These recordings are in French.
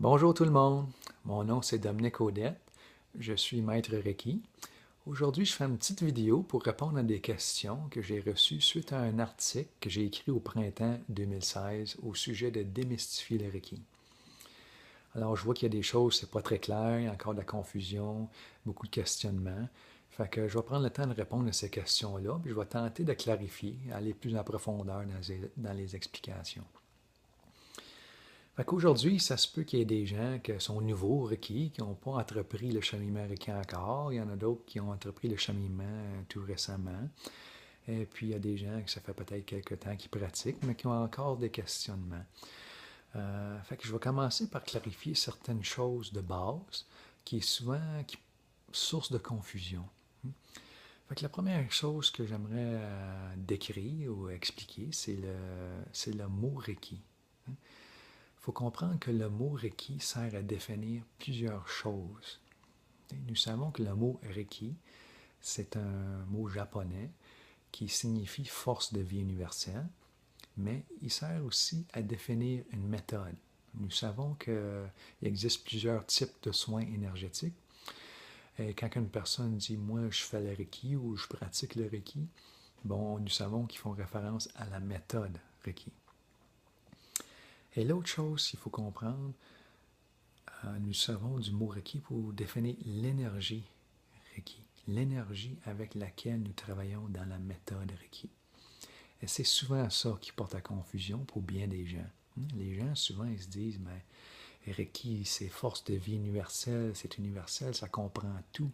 Bonjour tout le monde, mon nom c'est Dominique Audette, je suis maître Reiki. Aujourd'hui, je fais une petite vidéo pour répondre à des questions que j'ai reçues suite à un article que j'ai écrit au printemps 2016 au sujet de démystifier le Reiki. Alors, je vois qu'il y a des choses, c'est pas très clair, il y a encore de la confusion, beaucoup de questionnements. Fait que je vais prendre le temps de répondre à ces questions-là, puis je vais tenter de clarifier, aller plus en profondeur dans les explications. Fait qu'aujourd'hui, ça se peut qu'il y ait des gens qui sont nouveaux au Reiki, qui n'ont pas entrepris le cheminement Reiki encore. Il y en a d'autres qui ont entrepris le cheminement tout récemment. Et puis, il y a des gens que ça fait peut-être quelques temps qui pratiquent, mais qui ont encore des questionnements. Fait que je vais commencer par clarifier certaines choses de base qui est souvent source de confusion. Fait que la première chose que j'aimerais décrire ou expliquer, c'est le mot Reiki. Il faut comprendre que le mot Reiki sert à définir plusieurs choses. Nous savons que le mot Reiki, c'est un mot japonais qui signifie force de vie universelle, mais il sert aussi à définir une méthode. Nous savons qu'il existe plusieurs types de soins énergétiques. Et quand une personne dit moi je fais le Reiki ou je pratique le Reiki, bon, nous savons qu'ils font référence à la méthode Reiki. Et l'autre chose qu'il faut comprendre, nous savons du mot Reiki pour définir l'énergie Reiki, l'énergie avec laquelle nous travaillons dans la méthode Reiki. Et c'est souvent ça qui porte à confusion pour bien des gens. Les gens, souvent, ils se disent, mais Reiki, c'est force de vie universelle, c'est universel, ça comprend tout.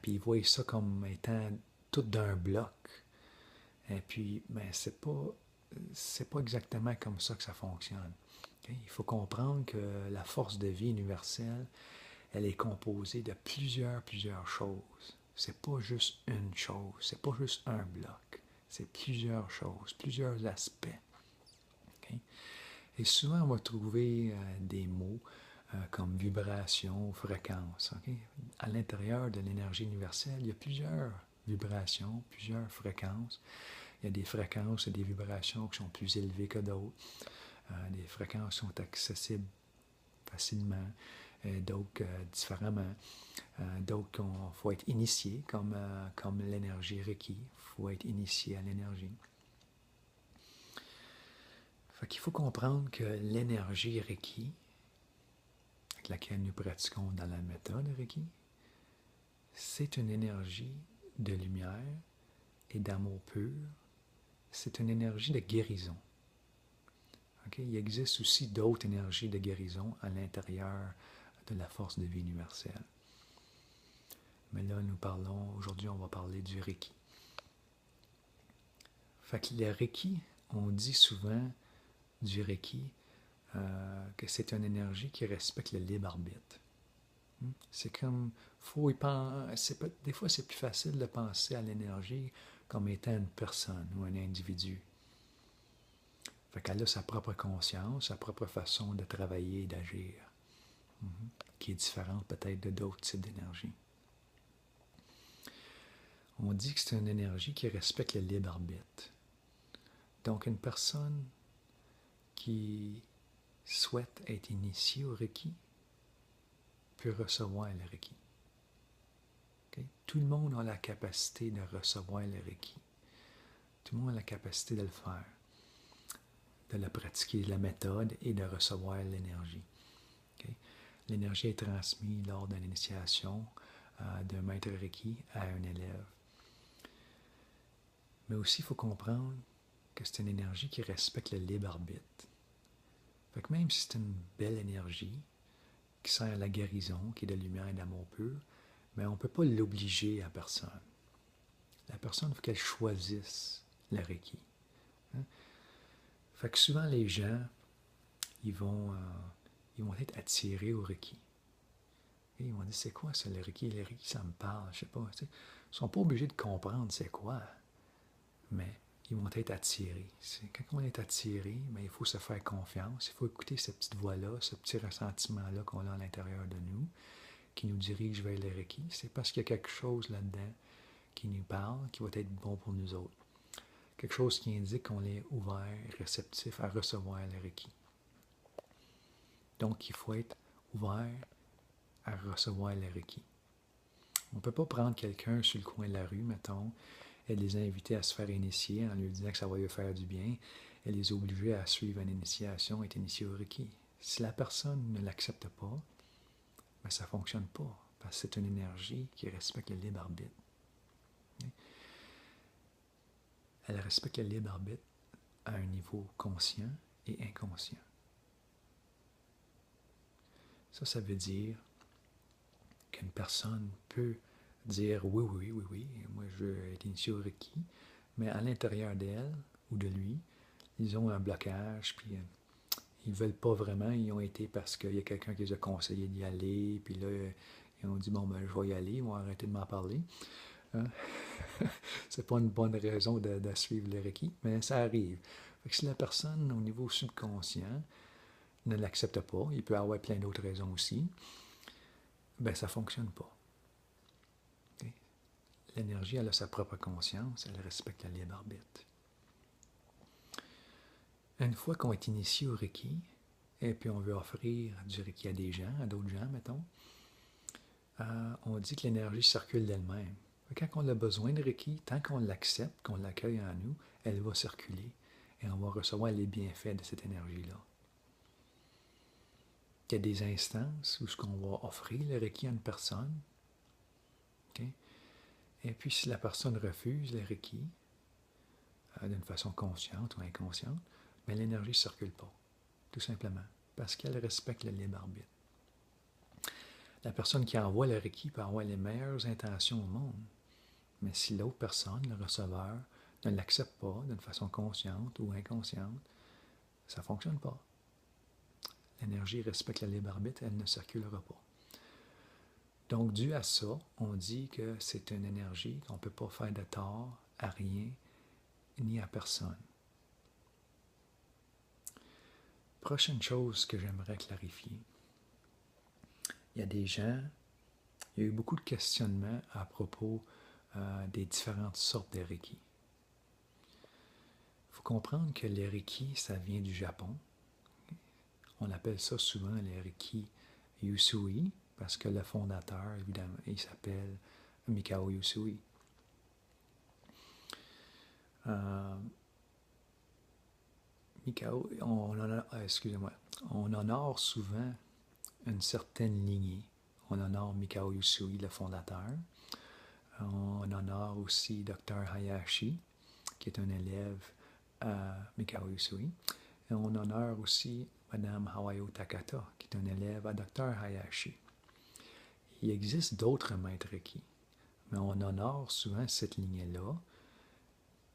Puis ils voient ça comme étant tout d'un bloc. Et puis, ben, c'est pas exactement comme ça que ça fonctionne. Okay? Il faut comprendre que la force de vie universelle, elle est composée de plusieurs choses. C'est pas juste une chose, c'est pas juste un bloc. C'est plusieurs choses, plusieurs aspects. Okay? Et souvent, on va trouver des mots comme vibration, fréquence. Okay? À l'intérieur de l'énergie universelle, il y a plusieurs vibrations, plusieurs fréquences. Il y a des fréquences et des vibrations qui sont plus élevées que d'autres. Des fréquences sont accessibles facilement, d'autres différemment. D'autres, il faut être initié, comme l'énergie Reiki. Il faut être initié à l'énergie. Fait qu'il faut comprendre que l'énergie Reiki, avec laquelle nous pratiquons dans la méthode Reiki, c'est une énergie de lumière et d'amour pur. C'est une énergie de guérison. Okay? Il existe aussi d'autres énergies de guérison à l'intérieur de la force de vie universelle. Mais là, aujourd'hui, on va parler du Reiki. Fait que le Reiki, on dit souvent du Reiki que c'est une énergie qui respecte le libre arbitre. C'est comme, faut y penser, des fois c'est plus facile de penser à l'énergie comme étant une personne ou un individu. Fait qu'elle a sa propre conscience, sa propre façon de travailler et d'agir, qui est différente peut-être de d'autres types d'énergie. On dit que c'est une énergie qui respecte le libre arbitre. Donc une personne qui souhaite être initiée au Reiki peut recevoir le Reiki. Okay? Tout le monde a la capacité de recevoir le Reiki. Tout le monde a la capacité de le faire, de le pratiquer, la méthode et de recevoir l'énergie. Okay? L'énergie est transmise lors de l'initiation d'un maître Reiki à un élève. Mais aussi, il faut comprendre que c'est une énergie qui respecte le libre arbitre. Fait que même si c'est une belle énergie qui sert à la guérison, qui est de lumière et d'amour pur, mais on ne peut pas l'obliger à personne. La personne, il faut qu'elle choisisse le Reiki. Hein? Fait que souvent, les gens, ils vont être attirés au Reiki. Et ils vont dire, c'est quoi ça, le Reiki? Le Reiki, ça me parle, je sais pas. Ils ne sont pas obligés de comprendre c'est quoi, mais ils vont être attirés. Quand on est attiré, mais il faut se faire confiance. Il faut écouter cette petite voix-là, ce petit ressentiment-là qu'on a à l'intérieur de nous, qui nous dirige vers le Reiki. C'est parce qu'il y a quelque chose là-dedans qui nous parle, qui va être bon pour nous autres. Quelque chose qui indique qu'on est ouvert, réceptif à recevoir le Reiki. Donc, il faut être ouvert à recevoir le Reiki. On ne peut pas prendre quelqu'un sur le coin de la rue, mettons, et les inviter à se faire initier en lui disant que ça va lui faire du bien, et les obliger à suivre une initiation et être initié au Reiki. Si la personne ne l'accepte pas, ben ça ne fonctionne pas, parce que c'est une énergie qui respecte le libre arbitre. Elle respecte le libre arbitre à un niveau conscient et inconscient. Ça veut dire qu'une personne peut dire oui, moi je veux être initié au Reiki, mais à l'intérieur d'elle ou de lui, ils ont un blocage, puis ils ne veulent pas vraiment, ils ont été parce qu'il y a quelqu'un qui les a conseillé d'y aller, puis là, ils ont dit, bon, ben, je vais y aller, ils vont arrêter de m'en parler. Hein? C'est pas une bonne raison de suivre le Reiki, mais ça arrive. Fait que si la personne, au niveau subconscient, ne l'accepte pas, il peut y avoir plein d'autres raisons aussi, ben ça ne fonctionne pas. Okay? L'énergie, elle a sa propre conscience, elle respecte le libre arbitre. Une fois qu'on est initié au Reiki, et puis on veut offrir du Reiki à des gens, à d'autres gens, mettons, on dit que l'énergie circule d'elle-même. Quand on a besoin de Reiki, tant qu'on l'accepte, qu'on l'accueille en nous, elle va circuler et on va recevoir les bienfaits de cette énergie-là. Il y a des instances où on va offrir le Reiki à une personne. Okay? Et puis si la personne refuse le Reiki, d'une façon consciente ou inconsciente, mais l'énergie ne circule pas, tout simplement, parce qu'elle respecte le libre arbitre. La personne qui envoie le Reiki peut avoir les meilleures intentions au monde, mais si l'autre personne, le receveur, ne l'accepte pas d'une façon consciente ou inconsciente, ça ne fonctionne pas. L'énergie respecte le libre arbitre, elle ne circulera pas. Donc, dû à ça, on dit que c'est une énergie qu'on ne peut pas faire de tort à rien ni à personne. Prochaine chose que j'aimerais clarifier. Il y a des gens, il y a eu beaucoup de questionnements à propos des différentes sortes de Reiki. Il faut comprendre que le Reiki, ça vient du Japon. On appelle ça souvent le Reiki Usui, parce que le fondateur, évidemment, il s'appelle Mikao Usui. Mikao, on honore souvent une certaine lignée. On honore Mikao Usui, le fondateur. On honore aussi Dr. Hayashi, qui est un élève à Mikao Usui. Et on honore aussi Mme Hawayo Takata, qui est un élève à Dr. Hayashi. Il existe d'autres maîtres Reiki, mais on honore souvent cette lignée-là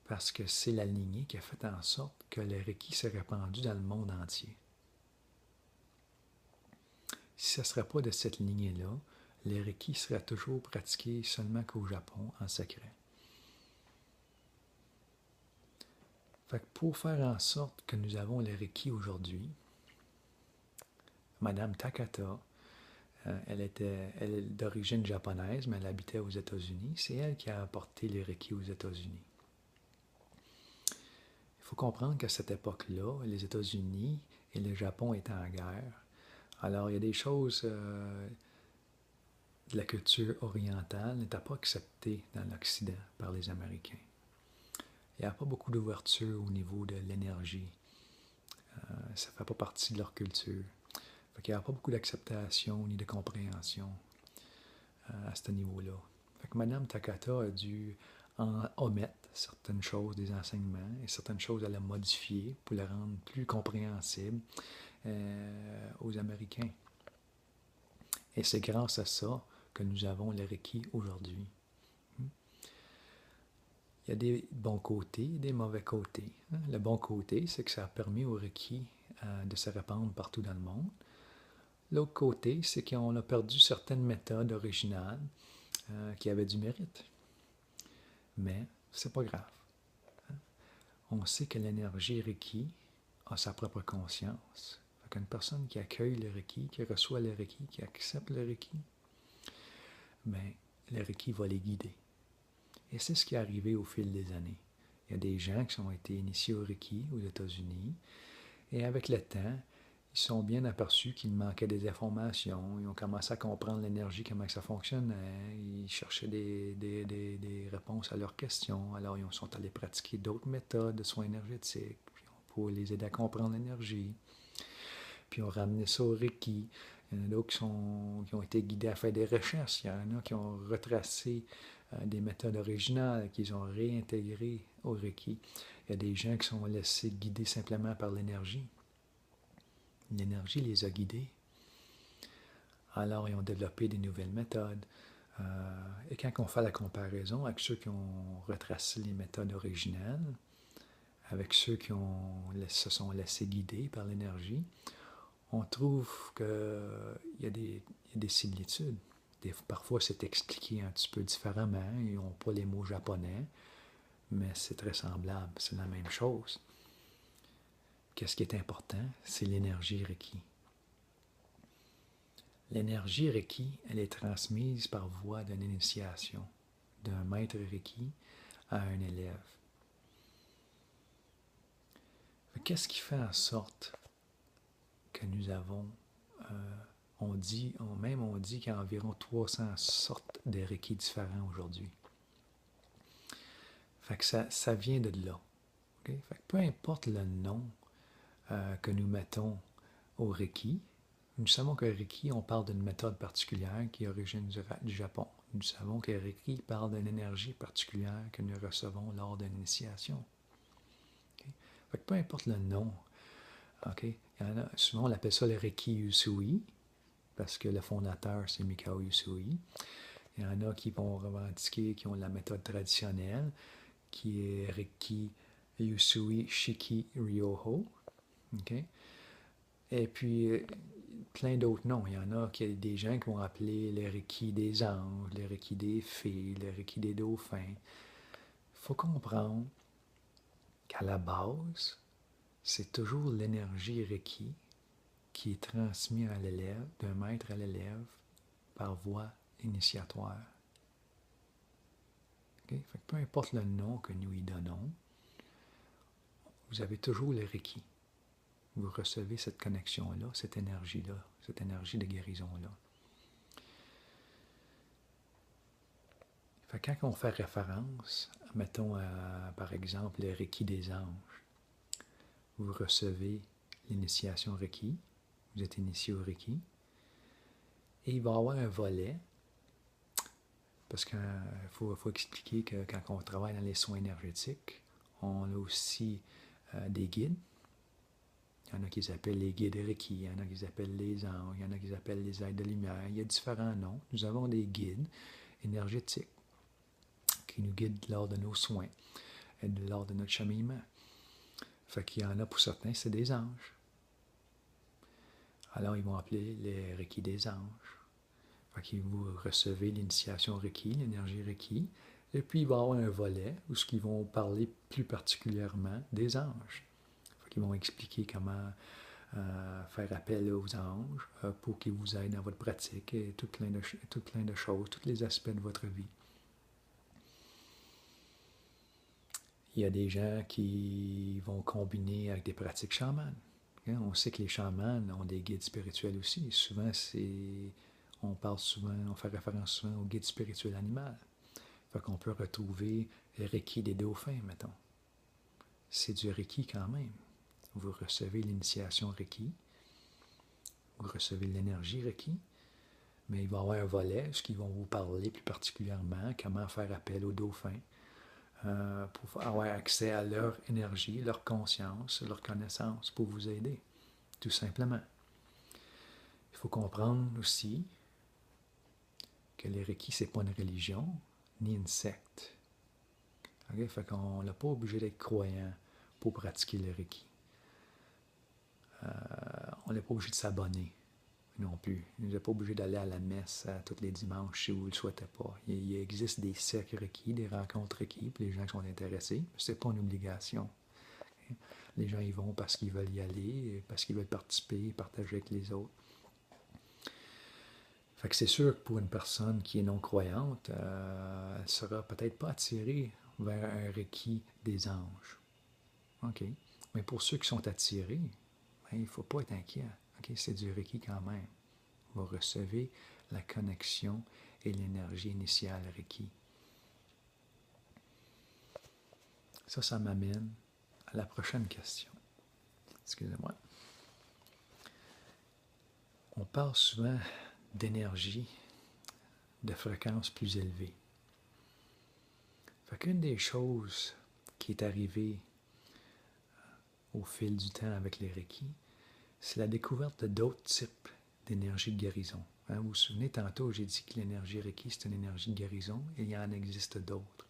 parce que c'est la lignée qui a fait en sorte que le Reiki s'est répandu dans le monde entier. Si ce ne serait pas de cette lignée-là, le Reiki serait toujours pratiqué seulement qu'au Japon, en secret. Fait que pour faire en sorte que nous avons le Reiki aujourd'hui, Mme Takata, elle est d'origine japonaise, mais elle habitait aux États-Unis. C'est elle qui a apporté le Reiki aux États-Unis. Il faut comprendre qu'à cette époque-là, les États-Unis et le Japon étaient en guerre. Alors, il y a des choses de la culture orientale n'étaient pas acceptées dans l'Occident par les Américains. Il n'y a pas beaucoup d'ouverture au niveau de l'énergie. Ça ne fait pas partie de leur culture. Fait qu'il n'y a pas beaucoup d'acceptation ni de compréhension à ce niveau-là. Fait que Mme Takata a dû omettre certaines choses des enseignements et certaines choses à la modifier pour les rendre plus compréhensibles aux Américains. Et c'est grâce à ça que nous avons le Reiki aujourd'hui. Il y a des bons côtés et des mauvais côtés. Le bon côté, c'est que ça a permis au Reiki de se répandre partout dans le monde. L'autre côté, c'est qu'on a perdu certaines méthodes originales qui avaient du mérite. Mais c'est pas grave. On sait que l'énergie Reiki a sa propre conscience. Fait qu'une personne qui accueille le Reiki, qui reçoit le Reiki, qui accepte le Reiki, bien, le Reiki va les guider. Et c'est ce qui est arrivé au fil des années. Il y a des gens qui ont été initiés au Reiki aux États-Unis, et avec le temps, ils sont bien aperçus qu'il manquait des informations. Ils ont commencé à comprendre l'énergie, comment ça fonctionnait. Ils cherchaient des réponses à leurs questions. Alors, ils sont allés pratiquer d'autres méthodes de soins énergétiques pour les aider à comprendre l'énergie. Puis, on ramené ça au Reiki. Il y en a d'autres qui ont été guidés à faire des recherches. Il y en a qui ont retracé des méthodes originales qu'ils ont réintégrées au Reiki. Il y a des gens qui sont laissés guider simplement par l'énergie. L'énergie les a guidés. Alors, ils ont développé des nouvelles méthodes. Et quand on fait la comparaison avec ceux qui ont retracé les méthodes originales, avec ceux qui se sont laissés guider par l'énergie, on trouve qu'il y a des similitudes. Parfois, c'est expliqué un petit peu différemment. Ils n'ont pas les mots japonais, mais c'est très semblable. C'est la même chose. Qu'est-ce qui est important? C'est l'énergie Reiki. L'énergie Reiki, elle est transmise par voie d'une initiation, d'un maître Reiki à un élève. Qu'est-ce qui fait en sorte que nous avons, on dit qu'il y a environ 300 sortes de Reiki différents aujourd'hui. Fait que ça vient de là. Okay? Fait que peu importe le nom que nous mettons au Reiki, nous savons que Reiki, on parle d'une méthode particulière qui origine du Japon. Nous savons que Reiki parle d'une énergie particulière que nous recevons lors d'une initiation. Okay? Fait que peu importe le nom, okay? Souvent on appelle ça le Reiki Usui, parce que le fondateur, c'est Mikao Usui. Il y en a qui vont revendiquer, qui ont la méthode traditionnelle, qui est Reiki Usui Shiki Ryoho. Okay? Et puis, plein d'autres noms. Il y en a des gens qui vont appeler le Reiki des anges, le Reiki des fées, le Reiki des dauphins. Il faut comprendre qu'à la base, c'est toujours l'énergie Reiki qui est transmise à l'élève, d'un maître à l'élève, par voie initiatoire. Okay? Fait que peu importe le nom que nous y donnons, vous avez toujours le Reiki. Vous recevez cette connexion-là, cette énergie-là, cette énergie de guérison-là. Fait que quand on fait référence, mettons par exemple le Reiki des anges, vous recevez l'initiation Reiki, vous êtes initié au Reiki, et il va y avoir un volet, parce qu'il faut expliquer que quand on travaille dans les soins énergétiques, on a aussi des guides. Il y en a qui s'appellent les guides Reiki, il y en a qui s'appellent les anges, il y en a qui s'appellent les aides de lumière. Il y a différents noms. Nous avons des guides énergétiques qui nous guident lors de nos soins et lors de notre cheminement. Fait qu'il y en a pour certains, c'est des anges. Alors, ils vont appeler les Reiki des anges. Fait que vous recevez l'initiation Reiki, l'énergie Reiki, et puis il va y avoir un volet où ils vont parler plus particulièrement des anges. Fait qu'ils vont expliquer comment faire appel aux anges pour qu'ils vous aident dans votre pratique et tout plein de choses, tous les aspects de votre vie. Il y a des gens qui vont combiner avec des pratiques chamanes. On sait que les chamans ont des guides spirituels aussi. Souvent, on fait référence souvent au guide spirituel animal. Fait qu'on peut retrouver le Reiki des dauphins, mettons. C'est du Reiki quand même. Vous recevez l'initiation Reiki, vous recevez l'énergie Reiki, mais il va y avoir un volet où ils vont vous parler plus particulièrement comment faire appel aux dauphins pour avoir accès à leur énergie, leur conscience, leur connaissance pour vous aider, tout simplement. Il faut comprendre aussi que les Reiki, ce n'est pas une religion ni une secte. Okay? Fait qu'on n'est pas obligé d'être croyant pour pratiquer le Reiki. On n'est pas obligé de s'abonner non plus. On n'est pas obligé d'aller à la messe tous les dimanches si vous ne le souhaitez pas. Il existe des cercles Reiki, des rencontres Reiki pour les gens qui sont intéressés. Ce n'est pas une obligation. Okay? Les gens y vont parce qu'ils veulent y aller, parce qu'ils veulent participer, partager avec les autres. Fait que c'est sûr que pour une personne qui est non-croyante, elle ne sera peut-être pas attirée vers un Reiki des anges. OK. Mais pour ceux qui sont attirés, il ne faut pas être inquiet. OK? C'est du Reiki quand même. Vous recevez la connexion et l'énergie initiale Reiki. Ça m'amène à la prochaine question. Excusez-moi. On parle souvent d'énergie de fréquence plus élevée. Fait qu'une des choses qui est arrivée au fil du temps avec les Reiki, c'est la découverte d'autres types d'énergie de guérison. Vous vous souvenez, tantôt, j'ai dit que l'énergie Reiki, c'est une énergie de guérison, et il y en existe d'autres.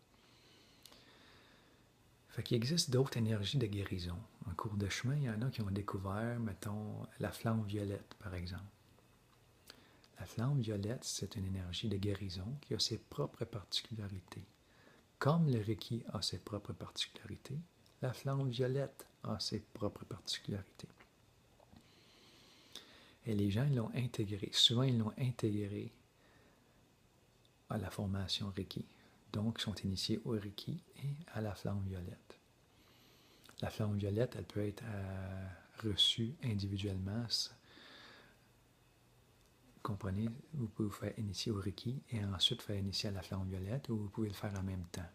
Fait qu'il existe d'autres énergies de guérison. En cours de chemin, il y en a qui ont découvert, mettons, la flamme violette, par exemple. La flamme violette, c'est une énergie de guérison qui a ses propres particularités. Comme le Reiki a ses propres particularités, la flamme violette a ses propres particularités. Et les gens l'ont intégré. Souvent, ils l'ont intégré à la formation Reiki. Donc, ils sont initiés au Reiki et à la flamme violette. La flamme violette, elle peut être reçue individuellement. Vous comprenez? Vous pouvez vous faire initier au Reiki et ensuite faire initier à la flamme violette, ou vous pouvez le faire en même temps.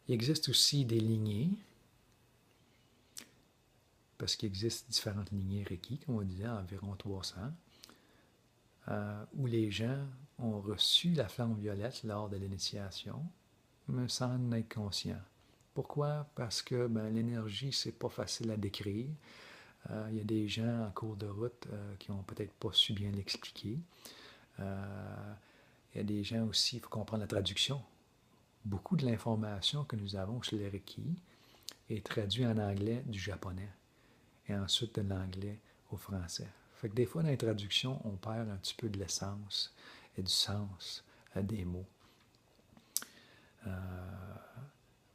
Il existe aussi des lignées, parce qu'il existe différentes lignées Reiki, comme on disait, environ 300, où les gens ont reçu la flamme violette lors de l'initiation, mais sans en être conscients. Pourquoi? Parce que l'énergie, c'est pas facile à décrire. Il y a des gens en cours de route qui n'ont peut-être pas su bien l'expliquer. Il y a des gens aussi, il faut comprendre la traduction. Beaucoup de l'information que nous avons chez les Reiki est traduite en anglais du japonais et ensuite de l'anglais au français. Fait que des fois, dans les traductions, on perd un petit peu de l'essence et du sens des mots.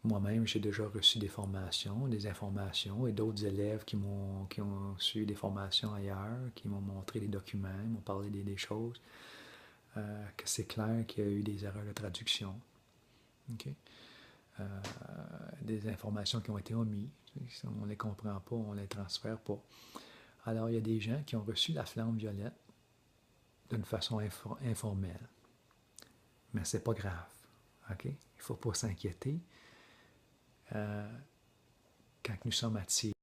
Moi-même, j'ai déjà reçu des formations, des informations, et d'autres élèves qui ont suivi des formations ailleurs, qui m'ont montré des documents, m'ont parlé des choses, que c'est clair qu'il y a eu des erreurs de traduction. Okay? Des informations qui ont été omises. Si on ne les comprend pas, on ne les transfère pas. Alors, il y a des gens qui ont reçu la flamme violette d'une façon informelle. Mais ce n'est pas grave. Okay? Il ne faut pas s'inquiéter. Quand nous sommes attirés